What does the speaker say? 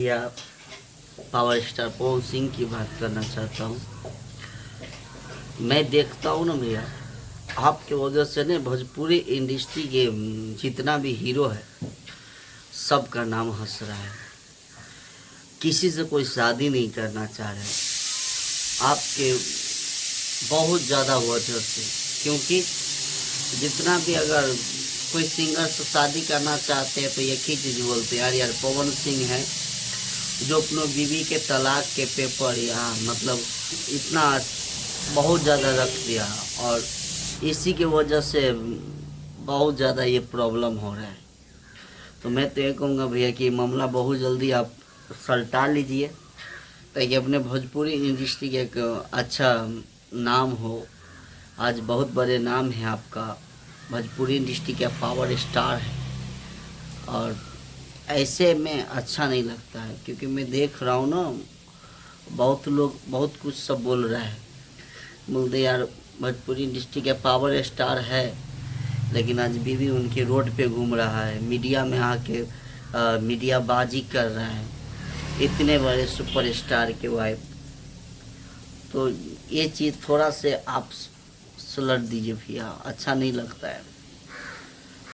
या power star Pawan Singh की बात करना चाहता हूँ। मैं देखता हूँ ना भैया, आपके वजह से ना भोजपुरी इंडस्ट्री के जितना भी हीरो है सबका नाम हंस रहा है। किसी से कोई शादी नहीं करना चाह रहे आपके बहुत ज़्यादा वजह से, क्योंकि जितना भी अगर कोई सिंगर से शादी करना चाहते हैं तो एक ही चीज़ बोलते हैं, यार पवन सिंह है जो अपने बीवी के तलाक के पेपर या मतलब इतना बहुत ज़्यादा रख दिया, और इसी की वजह से बहुत ज़्यादा ये प्रॉब्लम हो रहा है। तो मैं तो ये कहूँगा भैया कि मामला बहुत जल्दी आप सल्टा लीजिए ताकि अपने भोजपुरी इंडस्ट्री का एक अच्छा नाम हो। आज बहुत बड़े नाम है आपका, भोजपुरी इंडस्ट्री का पावर स्टार है, और ऐसे में अच्छा नहीं लगता है क्योंकि मैं देख रहा हूँ ना बहुत लोग बहुत कुछ सब बोल रहा है, बोलते यार भोजपुरी इंडस्ट्री का पावर स्टार है लेकिन आज बीवी उनके रोड पे घूम रहा है, मीडिया में आके मीडियाबाजी कर रहा है, इतने बड़े सुपरस्टार के वाइफ। तो ये चीज़ थोड़ा से आप सुलट दीजिए भैया, अच्छा नहीं लगता है।